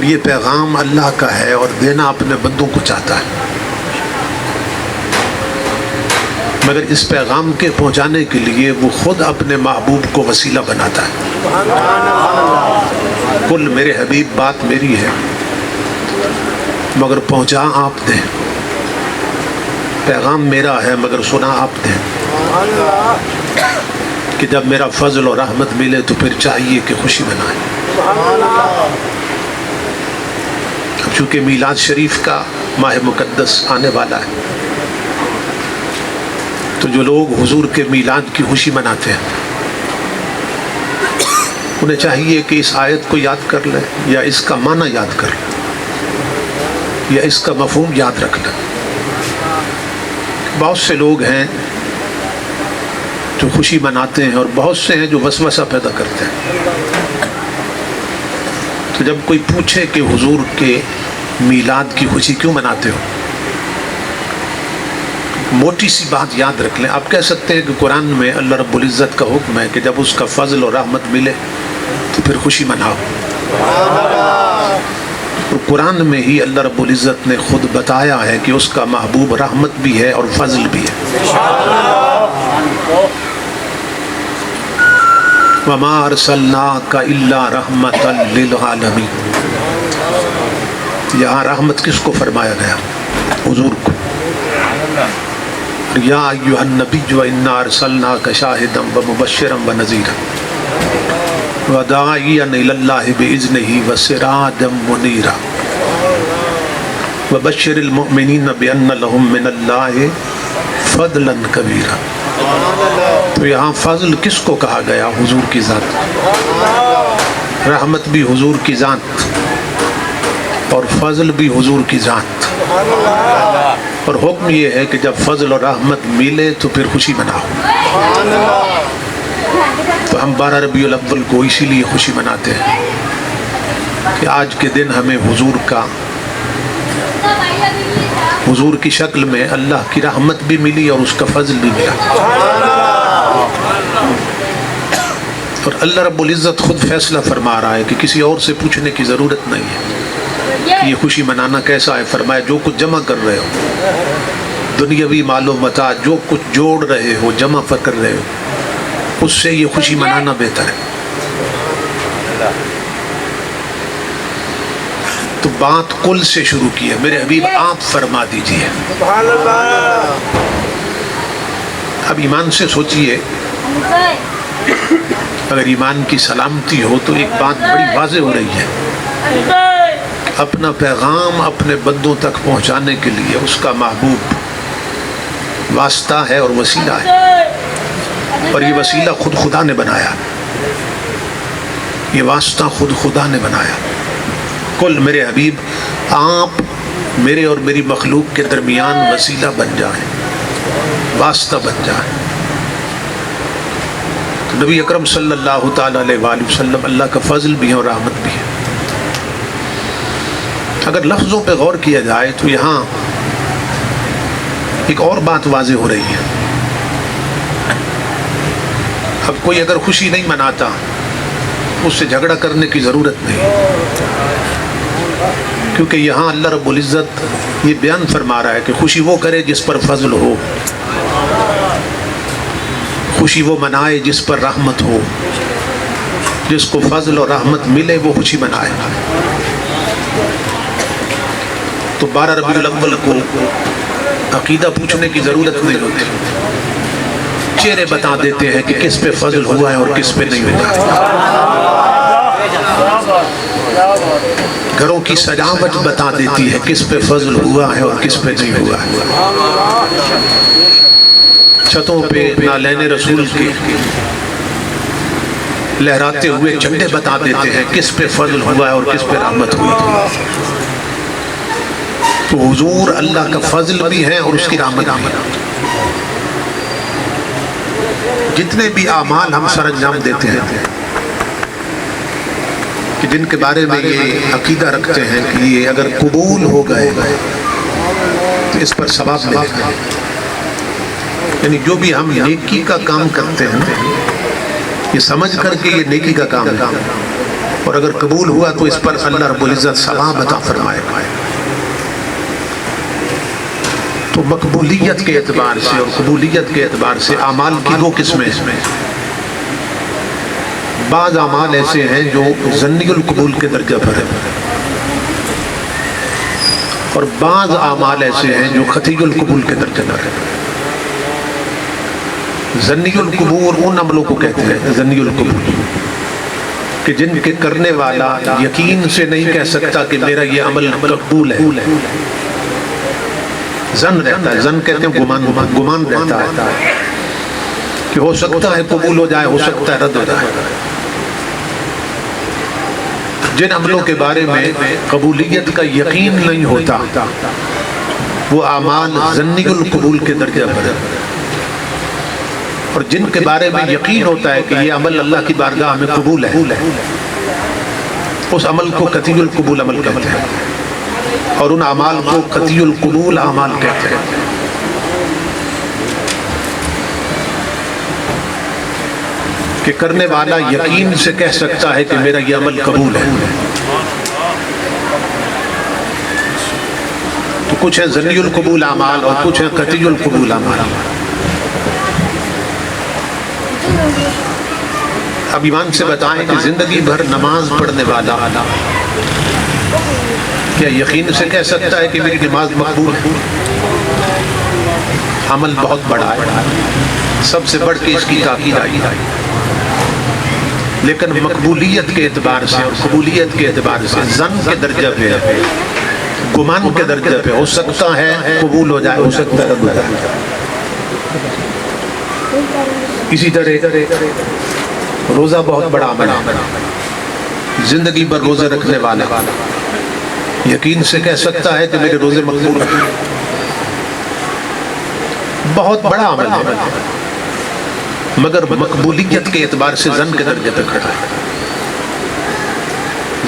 اور یہ پیغام اللہ کا ہے اور دینا اپنے بندوں کو چاہتا ہے، مگر اس پیغام کے پہنچانے کے لیے وہ خود اپنے محبوب کو وسیلہ بناتا ہے۔ کل میرے حبیب بات میری ہے مگر پہنچا آپ دیں، پیغام میرا ہے مگر سنا آپ دیں، کہ جب میرا فضل اور رحمت ملے تو پھر چاہیے کہ خوشی منائیں۔ اب چونکہ میلاد شریف کا ماہ مقدس آنے والا ہے تو جو لوگ حضور کے میلاد کی خوشی مناتے ہیں انہیں چاہیے کہ اس آیت کو یاد کر لیں، یا اس کا معنی یاد کر لیں، یا اس کا مفہوم یاد رکھ لیں۔ بہت سے لوگ ہیں جو خوشی مناتے ہیں اور بہت سے ہیں جو وسوسہ پیدا کرتے ہیں۔ تو جب کوئی پوچھے کہ حضور کے میلاد کی خوشی کیوں مناتے ہو، موٹی سی بات یاد رکھ لیں۔ آپ کہہ سکتے ہیں کہ قرآن میں اللہ رب العزت کا حکم ہے کہ جب اس کا فضل اور رحمت ملے تو پھر خوشی مناؤ، اور قرآن میں ہی اللہ رب العزت نے خود بتایا ہے کہ اس کا محبوب رحمت بھی ہے اور فضل بھی ہے۔ وَمَا أَرْسَلْنَاكَ إِلَّا رَحْمَةً لِّلْعَالَمِينَ، یہاں رحمت کس کو فرمایا گیا؟ حضور کو۔ یا ایھا النبی انا ارسلناک شاہدا ومبشرا ونذیرا وداعیا الی اللہ باذنہ وسراجا منیرا وبشر المؤمنین بان لهم من اللہ فضلا کبیرا۔ تو یہاں فضل کس کو کہا گیا؟ حضور کی ذات۔ رحمت بھی حضور کی ذات اور فضل بھی حضور کی ذات، اور حکم یہ ہے کہ جب فضل اور رحمت ملے تو پھر خوشی مناؤ۔ تو ہم 12 ربیع الاول کو اسی لیے خوشی مناتے ہیں کہ آج کے دن ہمیں حضور کی شکل میں اللہ کی رحمت بھی ملی اور اس کا فضل بھی ملا، اور اللہ رب العزت خود فیصلہ فرما رہا ہے کہ کسی اور سے پوچھنے کی ضرورت نہیں ہے کہ یہ خوشی منانا کیسا ہے۔ فرمایا جو کچھ جمع کر رہے ہو، دنیاوی مال و متاع، جو کچھ جوڑ رہے ہو، جمع کر رہے ہو، اس سے یہ خوشی منانا بہتر ہے۔ تو بات کل سے شروع کی ہے، میرے حبیب آپ فرما دیجئے۔ اب ایمان سے سوچئے، اگر ایمان کی سلامتی ہو تو ایک بات بڑی واضح ہو رہی ہے، اپنا پیغام اپنے بندوں تک پہنچانے کے لیے اس کا محبوب واسطہ ہے اور وسیلہ ہے، اور یہ وسیلہ خود خدا نے بنایا، یہ واسطہ خود خدا نے بنایا۔ کل میرے حبیب آپ میرے اور میری مخلوق کے درمیان وسیلہ بن جائیں، واسطہ بن جائیں۔ تو نبی اکرم صلی اللہ تعالیٰ علیہ وآلہ وسلم اللہ کا فضل بھی ہے اور رحمت بھی ہے۔ اگر لفظوں پہ غور کیا جائے تو یہاں ایک اور بات واضح ہو رہی ہے۔ اب کوئی اگر خوشی نہیں مناتا اس سے جھگڑا کرنے کی ضرورت نہیں، کیونکہ یہاں اللہ رب العزت یہ بیان فرما رہا ہے کہ خوشی وہ کرے جس پر فضل ہو، خوشی وہ منائے جس پر رحمت ہو، جس کو فضل اور رحمت ملے وہ خوشی منائے۔ تو 12 ربیع الاول کو عقیدہ پوچھنے کی ضرورت نہیں ہوتی، چہرے بتا دیتے ہیں کہ کس پہ فضل ہوا ہے اور کس پہ نہیں ہوا۔ گھروں کی سجاوٹ بتا دیتی ہے کس پہ فضل ہوا ہے اور کس پہ نہیں ہوا ہے۔ چھتوں پہ نالین رسول کے لہراتے ہوئے جھنڈے بتا دیتے ہیں کس پہ فضل ہوا ہے اور کس پہ رحمت ہوئی۔ تو حضور اللہ کا فضل بھی ہے اور اس کی رحمت بھی ہے۔ جتنے بھی اعمال ہم سر انجام دیتے ہیں کہ جن کے بارے میں یہ عقیدہ رکھتے ہیں کہ یہ اگر قبول ہو گئے تو اس پر ثواب ملے گا، یعنی جو بھی ہم نیکی کا کام کرتے ہیں یہ سمجھ کر کے یہ نیکی کا کام ہے، اور اگر قبول ہوا تو اس پر اللہ رب العزت ثواب عطا فرمائے گا۔ تو مقبولیت کے اعتبار سے اور قبولیت کے اعتبار سے اعمال کی دو قسمیں ہیں۔ بعض اعمال ایسے ہیں جو ظنی القبول کے درجہ پر ہیں، اور بعض اعمال ایسے ہیں جو قطعی القبول کے درجہ پر ہیں۔ ظنی القبول ان عملوں کو کہتے ہیں ظنی القبول کہ جن کے کرنے والا یقین سے نہیں کہہ سکتا کہ میرا یہ عمل مقبول ہے، ظن رہتا ہے، ظن کہتے ہیں گمان رہتا ہے کہ ہو سکتا ہے قبول ہو جائے، ہو سکتا ہے رد ہو جائے۔ جن عملوں کے بارے میں قبولیت کا یقین نہیں ہوتا وہ اعمال ظنی القبول کے درجہ پر ہے، اور جن کے بارے میں یقین ہوتا ہے کہ یہ عمل اللہ کی بارگاہ میں قبول ہے، اس عمل کو قطعی القبول عمل کہتے ہیں، اور ان اعمال کو قطعی القبول اعمال کہتے ہیں۔ کہ کرنے والا یقین سے کہہ سکتا ہے کہ میرا یہ عمل قبول ہے۔ تو کچھ ہے ظنی القبول اعمال اور کچھ ہے قطعی القبول اعمال۔ اب ایمان سے بتائیں کہ زندگی بھر نماز پڑھنے والا کیا یقین سے کہہ سکتا ہے کہ میری نماز مقبول ہے؟ عمل بہت بڑا ہے، سب سے بڑھ کے اس کی تاکید آئی ہے، لیکن مقبولیت کے اعتبار سے اور قبولیت کے اعتبار سے ظن کے درجہ پہ، گمان کے درجہ پہ ہو سکتا ہے قبول ہو جائے، ہو سکتا ہے رد ہو جائے۔ اسی طرح روزہ بہت بڑا عمل ہے، زندگی بھر روزہ رکھنے والا یقین سے کہہ سکتا ہے کہ میرے روزے مقبول ہیں، بہت بڑا عمل ہے، مگر مقبولیت کے اعتبار سے ظن کے درجے پہ کھڑا ہے۔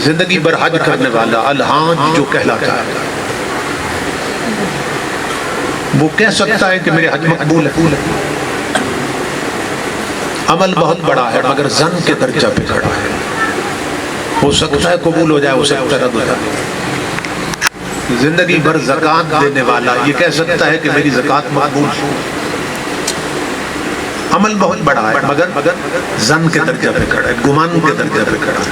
زندگی بھر حج کرنے والا الحاج جو کہلاتا ہے وہ کہہ سکتا ہے کہ میرے حج مقبول ہے، عمل بہت بڑا ہے مگر ظن کے درجہ پہ کھڑا ہے، ہو سکتا ہے قبول ہو جائے، ہو سکتا ہے رد ہو جائے۔ زندگی بھر زکوٰۃ دینے والا یہ کہہ سکتا ہے کہ میری زکوٰۃ مقبول ہے، عمل بہت بڑا ہے مگر ظن کے درجہ پہ کھڑا ہے، گمان کے درجہ پہ کھڑا ہے،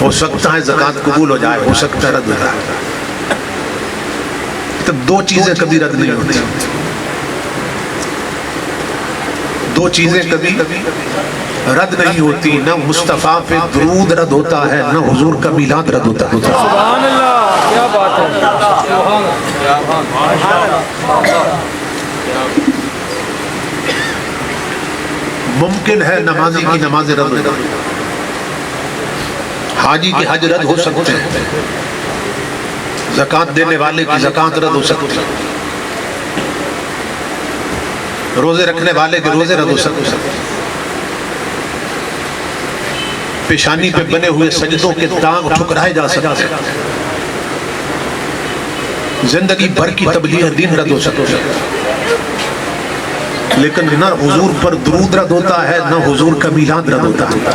ہو سکتا ہے زکوٰۃ قبول ہو جائے، ہو سکتا ہے رد ہو جائے۔ تو دو چیزیں کبھی رد نہیں ہوتی، دو چیزیں کبھی رد نہیں ہوتی، نہ مصطفیٰ پہ درود رد ہوتا ہے، نہ حضور کا میلاد رد ہوتا ہے۔ سبحان اللہ، کیا بات ہے، سبحان اللہ۔ ممکن ہے نمازی کی نماز رد ہو جائے، حاجی کی حج رد ہو سکتے ہیں، زکوٰۃ دینے والے کی زکوٰۃ رد ہو سکتی ہے، روزے رکھنے والے کے روزے رد ہو سکتے ہیں، پیشانی پہ بنے ہوئے سجدوں کے داغ ٹھکرائے جا سکتے ہیں، زندگی بھر کی تبلیغ دین رد ہو سکتے ہیں، لیکن نہ حضور پر درود رد ہوتا ہے، نہ حضور کا میلاد رد ہوتا ہے۔